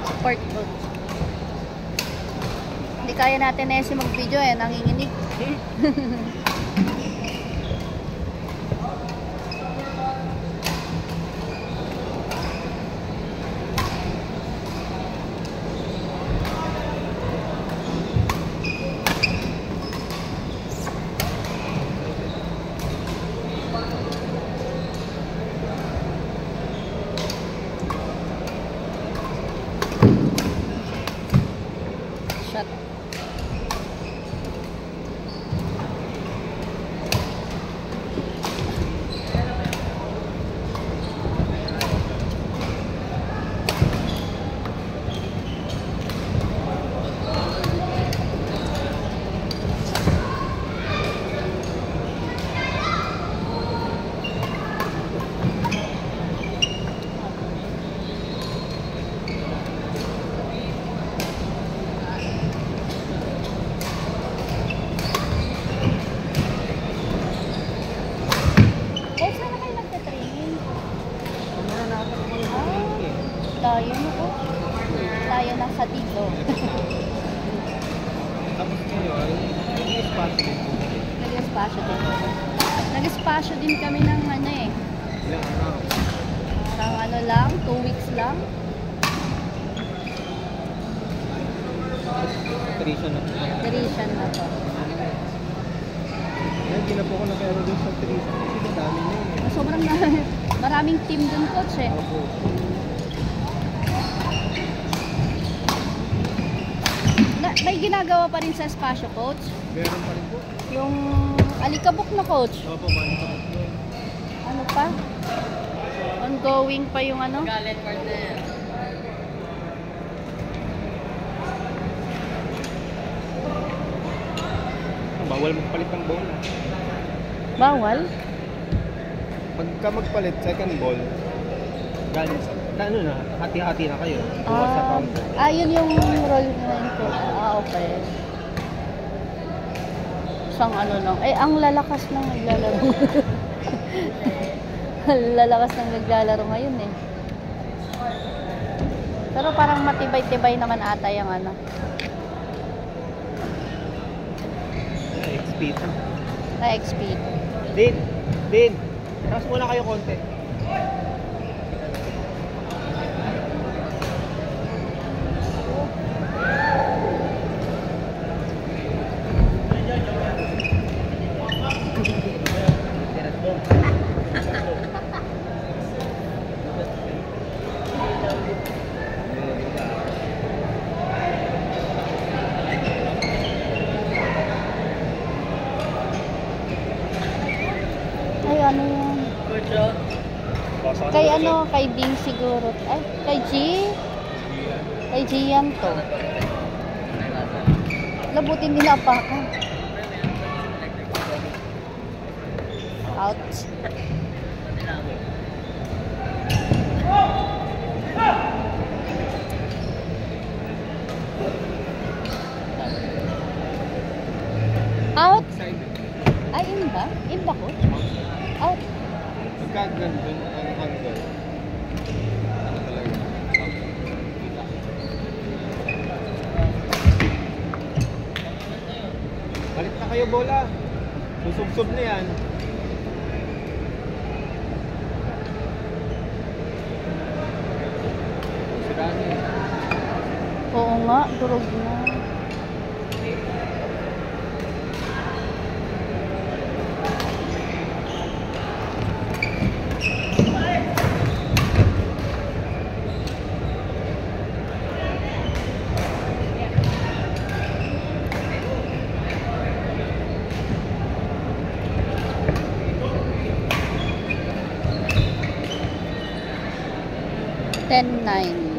Support food. Hindi kaya natin na si mag-video eh, nanginginig. Shot. Tayo mo po. Tayo nasa dito. Tapos ngayon, nag-espasyo din. Nag-espasyo din. Nag-espasyo din kami ng ano eh. Ilang araw? Parang ano lang, 2 weeks lang. Tricia na po. Tricia na to. Hindi na po ako nag-aero din sa Tricia. Kasi madami na eh. Sobrang maraming team dun, coach eh. Opo. May ginagawa pa rin sa espasyo, coach? Meron pa rin po. Yung alikabok na, coach? Opo, malikabok yun. Ano pa? Ongoing pa yung ano? Galet partner. Bawal magpalit ng ball. Bawal? Pagka magpalit, second ball, galing sa... Ano na, hati-hati na kayo. Bukas sa counter. Yun yung role na yun po. Okay. Isang ano lang. Eh, ang lalakas ng naglalaro. Lalakas ng naglalaro ngayon eh. Pero parang matibay-tibay naman ata yung ano. XP ito. XP. Din! Tapos muna kayo konti. Ay, ano yan? Kay ano, kay Ding siguro. Ay, kay G. Kay G yan to. Labutin nila pa ka. Out. Out. Ay, in ba? In ba, coach? Out. Pagkagandun ang angle. Ano talaga? Balik na kayo bola. Susub-sub na yan. Siraan yan. Oo nga, durog na. Ten 9.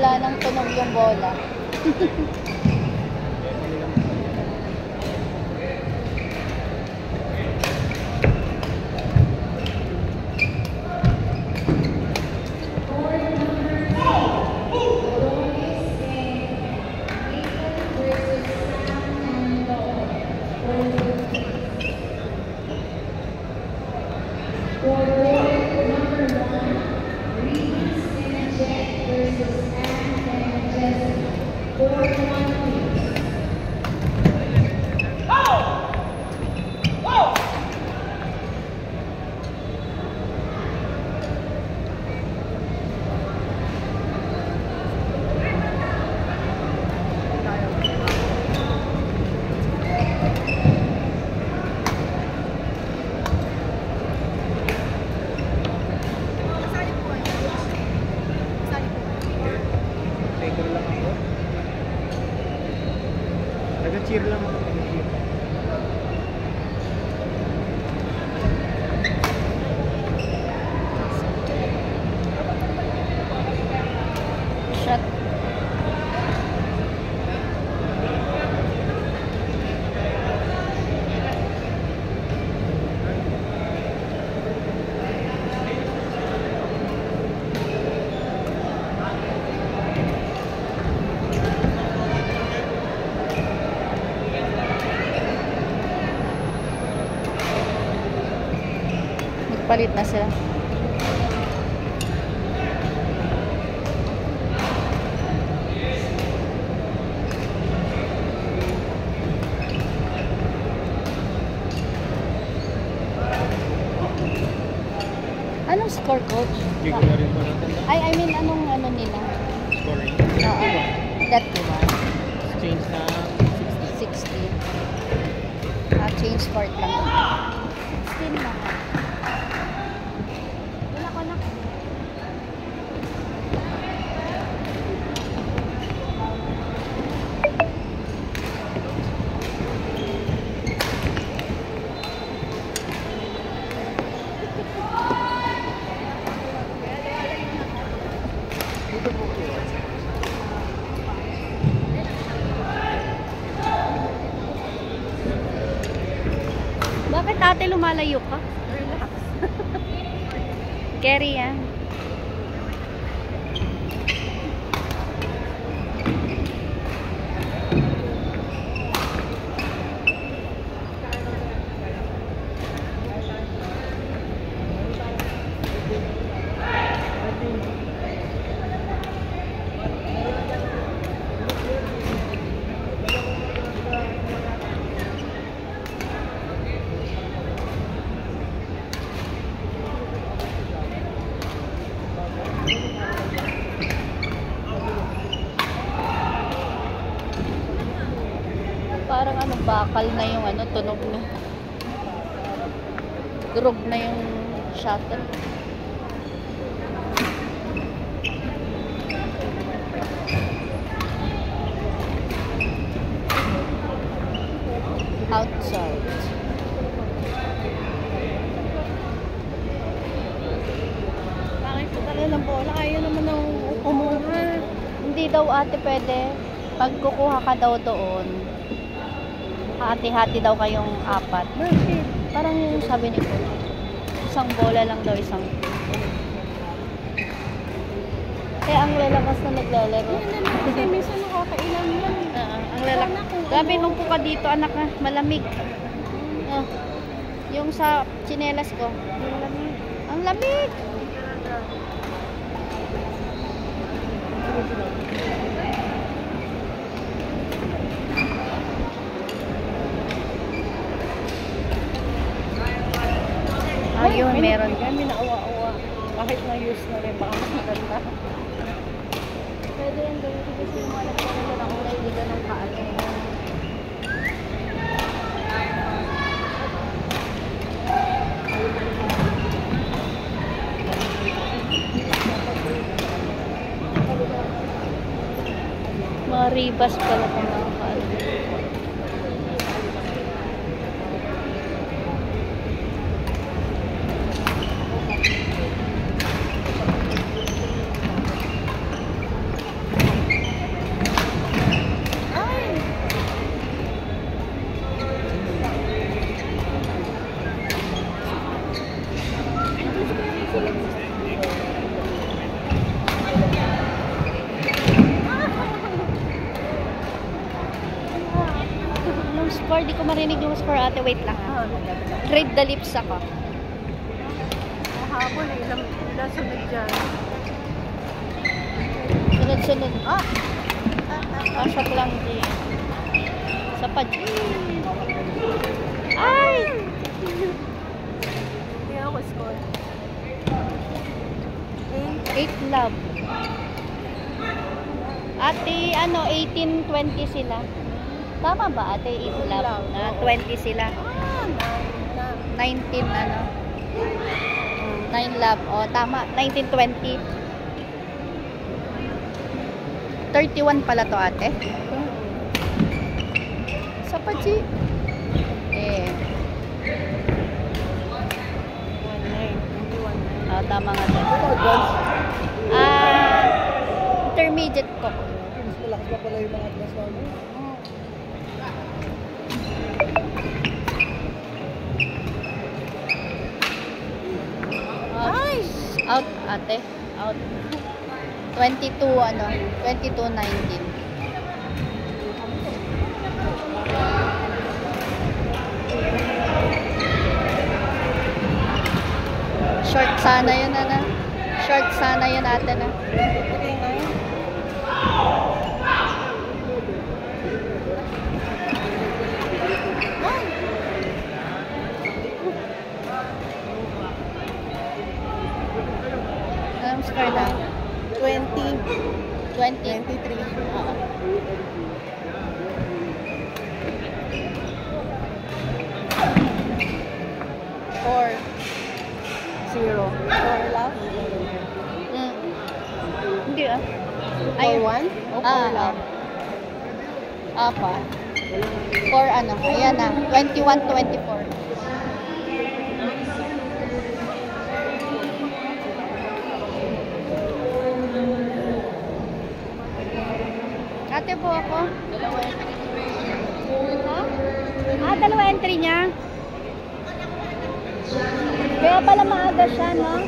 wala nang tunog yung bola. Nag-cheer lang ako. Nag-cheer. Shot. Palit na sila. Anong score, coach? Hindi ko na rin pa natanda. I mean, anong ano nila? Scoring. Oo. That one. Change na 60. Change sport lang. 16 na. Wala ko na. Bakit ate lumalayo ka? Relax. Carry yan. Parang ano, bakal na yung ano, tunog na. Durog na yung shuttle. Outside. Bakit po talaga ng bola? Ayaw naman ng kumuha. Hindi daw ate pwede. Pag kukuha ka daw doon, hati-hati daw kayong apat. Bakit? Parang yung sabi ni Coach. Isang bola lang daw, isang. Kaya ang lalakas na naglalaro. Kasi minsan nakakailan yan. Ang lalakas. Grabe nung po ka dito, anak na, malamig. Yung sa tsinelas ko. Malamig. Ang lamig! Ayun, meron. Kami naawa-awa. Kahit na-use na rin, baka mas maganda. Pwede yan gawin kasi yung mga nagpapalala na kulay, hindi ganun kaano. Mga ribas pala kung mga kaano. marinig yung score ate. Wait lang ha. Read the lips ako. Habol eh. Ilang sunod dyan. Sunod-sunod. Pasok lang din. Sa pa. Ay! Hindi ako score. 8 love. Ate, 18-20 sila. Tama ba ate? 8 love. 20 sila. 19 9 love. O, tama. 19-20. 31 pala to ate. Sa pa, G. Eh. 19. Tama nga tayo. Intermediate ko. Mas malakas pa pala yung mga advance namin. Out ate. Out. 22-19. Short sana yun Short sana yun ate na. Anong score na? 20. 23. Oo. Or 0. Or love. Hindi Or 1? O or love. Apa. For ayan na. 21-24. Ate po ako. Ha? Dalawa entry niya. Kaya pala maaga siya, no?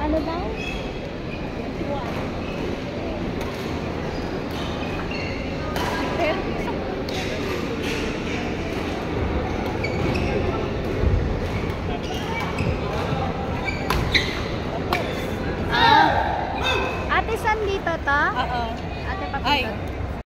Ano daw? Ate, saan dito to? Oo. Ate, Ay. pakita.